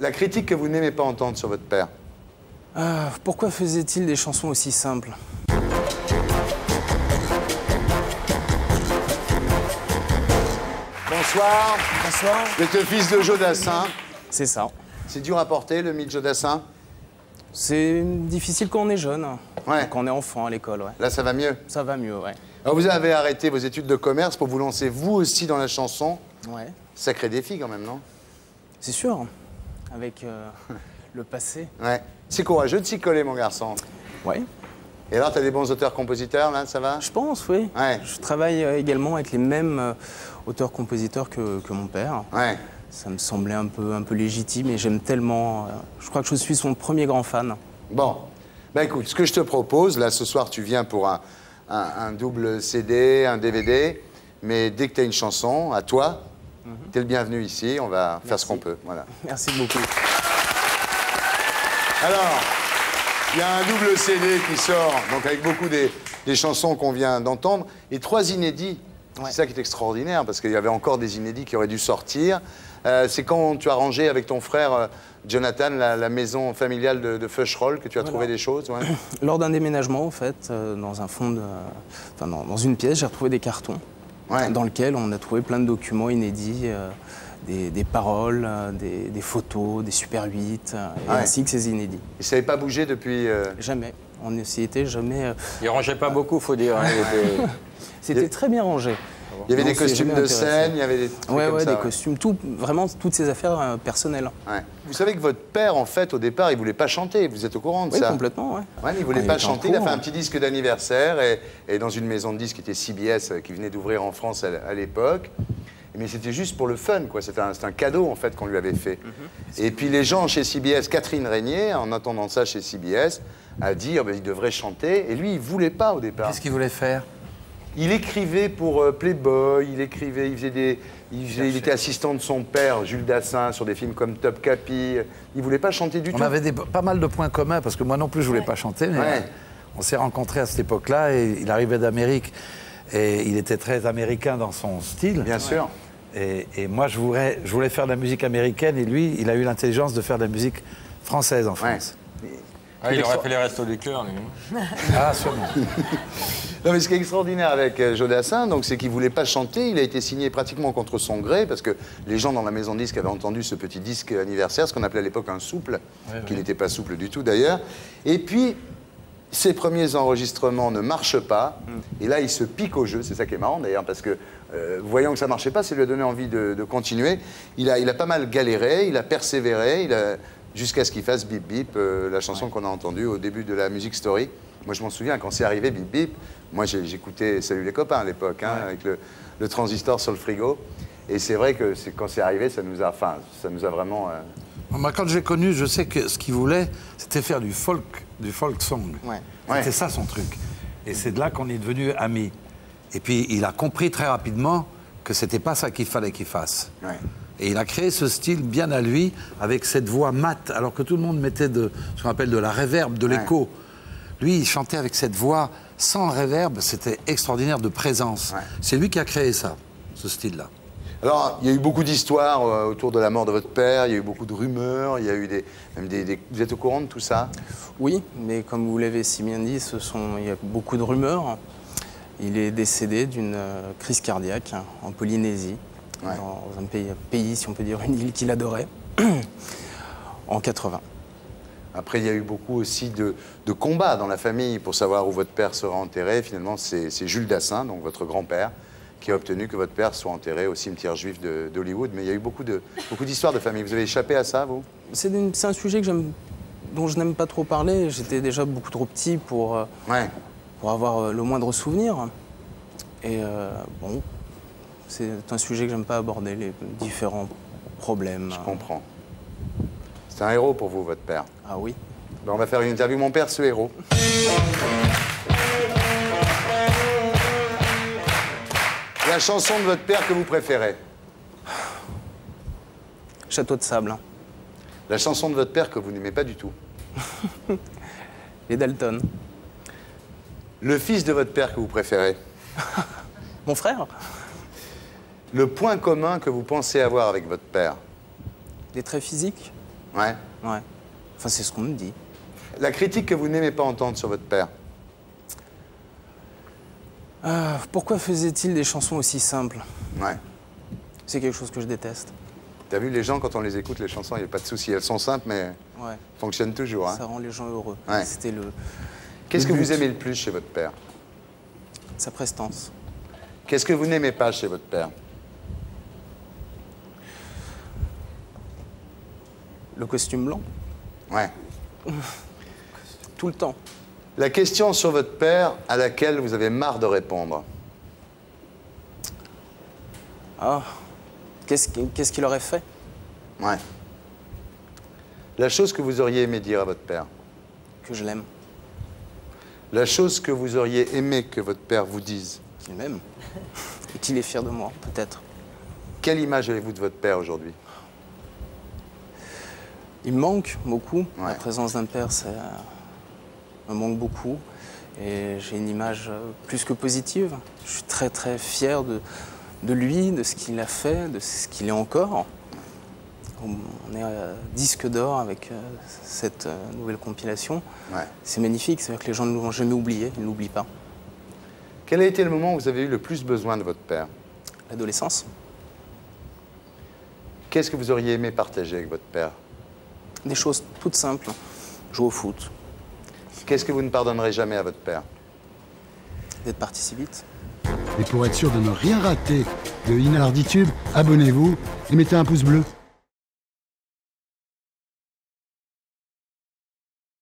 La critique que vous n'aimez pas entendre sur votre père. Pourquoi faisait-il des chansons aussi simples? Bonsoir. Bonsoir. Vous êtes le fils de Joe Dassin. C'est ça. C'est dur à porter, le mythe Joe Dassin? C'est difficile quand on est jeune, Ouais. quand on est enfant à l'école, ouais. Là, ça va mieux. Ça va mieux, ouais. Alors, vous avez arrêté vos études de commerce pour vous lancer, vous aussi, dans la chanson. Ouais. Sacré défi, quand même, non? C'est sûr, avec le passé. Ouais. C'est courageux de s'y coller, mon garçon. Ouais. Et alors, t'as des bons auteurs-compositeurs, là, ça va? Je pense, oui. Ouais. Je travaille également avec les mêmes auteurs-compositeurs que mon père. Ouais. Ça me semblait un peu légitime et j'aime tellement... je crois que je suis son premier grand fan. Bon. Ben écoute, ce que je te propose, là, ce soir, tu viens pour un double CD, un DVD, mais dès que tu as une chanson, à toi, t'es le bienvenu ici, on va faire ce qu'on peut. Voilà. Merci beaucoup. Alors, il y a un double CD qui sort, donc avec beaucoup des chansons qu'on vient d'entendre, et 3 inédits. Ouais. C'est ça qui est extraordinaire, parce qu'il y avait encore des inédits qui auraient dû sortir. C'est quand tu as rangé avec ton frère Jonathan la maison familiale de Feucherolles que tu as trouvé des choses, ouais. Lors d'un déménagement, en fait, dans un fond de... Enfin, dans une pièce, j'ai retrouvé des cartons dans lesquels on a trouvé plein de documents inédits, des paroles, des photos, des Super 8, ainsi que ces inédits. Et ça n'avait pas bougé depuis... Jamais. On n'y était jamais... Il rangeait pas beaucoup, faut dire. Hein, C'était très bien rangé. Il y avait Non, des costumes de scène, il y avait des trucs comme ça, des costumes, vraiment toutes ces affaires personnelles. Ouais. Vous savez que votre père, en fait, au départ, il voulait pas chanter. Vous êtes au courant de Oui, ça? complètement, ouais. Ouais, il voulait pas chanter. Il a fait un petit disque d'anniversaire et dans une maison de disques qui était CBS, qui venait d'ouvrir en France à l'époque. Mais c'était juste pour le fun, quoi. C'était un cadeau, en fait, qu'on lui avait fait. Et puis les gens chez CBS, Catherine Régnier, en attendant ça chez CBS, a dit oh, ben, il devrait chanter. Et lui, il voulait pas au départ. Qu'est-ce qu'il voulait faire? Il écrivait pour Playboy, il était assistant de son père, Jules Dassin, sur des films comme Top Capi. Il voulait pas chanter du tout. On avait pas mal de points communs, parce que moi non plus, je voulais pas chanter, mais on s'est rencontrés à cette époque-là, et il arrivait d'Amérique, et il était très américain dans son style. Bien sûr. Et moi, je voulais faire de la musique américaine, et lui, il a eu l'intelligence de faire de la musique française en France. Ah, il aurait fait les restos du cœur, lui. Ah, sûrement. Non, mais ce qui est extraordinaire avec Joe Dassin, donc, c'est qu'il ne voulait pas chanter. Il a été signé pratiquement contre son gré, parce que les gens dans la maison de disques avaient entendu ce petit disque anniversaire, ce qu'on appelait à l'époque un souple, qui n'était pas souple du tout d'ailleurs. Et puis, ses premiers enregistrements ne marchent pas. Et là, il se pique au jeu. C'est ça qui est marrant d'ailleurs, parce que voyant que ça ne marchait pas, ça lui a donné envie de continuer. Il a pas mal galéré, il a persévéré, jusqu'à ce qu'il fasse Bip Bip, la chanson qu'on a entendue au début de la Music Story. Moi, je m'en souviens, quand c'est arrivé Bip Bip, moi, j'écoutais Salut les copains à l'époque, hein, avec le transistor sur le frigo. Et c'est vrai que quand c'est arrivé, ça nous a vraiment... Moi, quand j'ai connu, je sais que ce qu'il voulait, c'était faire du folk song. C'était ça son truc. Et c'est de là qu'on est devenus amis. Et puis, il a compris très rapidement que c'était pas ça qu'il fallait qu'il fasse. Et il a créé ce style bien à lui, avec cette voix mate, alors que tout le monde mettait ce qu'on appelle de la réverb, de l'écho. Lui, il chantait avec cette voix sans le réverb, c'était extraordinaire de présence. C'est lui qui a créé ça, ce style-là. Alors, il y a eu beaucoup d'histoires autour de la mort de votre père, il y a eu beaucoup de rumeurs, il y a eu Vous êtes au courant de tout ça? Oui, mais comme vous l'avez si bien dit, il y a beaucoup de rumeurs. Il est décédé d'une crise cardiaque en Polynésie, dans un pays, si on peut dire, une île qu'il adorait, en 80. Après, il y a eu beaucoup aussi de combats dans la famille pour savoir où votre père sera enterré. Finalement, c'est Jules Dassin, donc votre grand-père, qui a obtenu que votre père soit enterré au cimetière juif d'Hollywood. Mais il y a eu beaucoup d'histoires de famille. Vous avez échappé à ça, vous? C'est un sujet dont je n'aime pas trop parler. J'étais déjà beaucoup trop petit pour avoir le moindre souvenir. Et bon, c'est un sujet que j'aime pas aborder, les différents problèmes. Je comprends. C'est un héros pour vous, votre père? Ah oui. Ben, on va faire une interview. Mon père, ce héros. La chanson de votre père que vous préférez? Château de sable. La chanson de votre père que vous n'aimez pas du tout? Les Dalton. Le fils de votre père que vous préférez? Mon frère. Le point commun que vous pensez avoir avec votre père? Des traits physiques. Ouais. Ouais. Enfin, c'est ce qu'on me dit. La critique que vous n'aimez pas entendre sur votre père? Pourquoi faisait-il des chansons aussi simples? Ouais. C'est quelque chose que je déteste. T'as vu, les gens, quand on les écoute, les chansons, il n'y a pas de souci. Elles sont simples, mais Ouais. fonctionnent toujours. Hein. Ça rend les gens heureux. Ouais. C'était le. Qu'est-ce que but. vous aimez le plus chez votre père? Sa prestance. Qu'est-ce que vous n'aimez pas chez votre père? Le costume blanc. Ouais. Tout le temps. La question sur votre père à laquelle vous avez marre de répondre. Ah. Qu'est-ce qu'il aurait fait? Ouais. La chose que vous auriez aimé dire à votre père. Que je l'aime. La chose que vous auriez aimé que votre père vous dise. Qu'il m'aime. Et qu'il est fier de moi, peut-être. Quelle image avez-vous de votre père aujourd'hui? Il me manque beaucoup. Ouais. La présence d'un père, ça me manque beaucoup. Et j'ai une image plus que positive. Je suis très très fier de lui, de ce qu'il a fait, de ce qu'il est encore. On est à disque d'or avec cette nouvelle compilation. Ouais. C'est magnifique, c'est-à-dire que les gens ne l'ont jamais oublié, ils ne l'oublient pas. Quel a été le moment où vous avez eu le plus besoin de votre père? L'adolescence. Qu'est-ce que vous auriez aimé partager avec votre père? Des choses toutes simples. Jouer au foot, Qu'est-ce que vous ne pardonnerez jamais à votre père? d'être parti si vite. Et pour être sûr de ne rien rater de Inarditube, abonnez-vous et mettez un pouce bleu.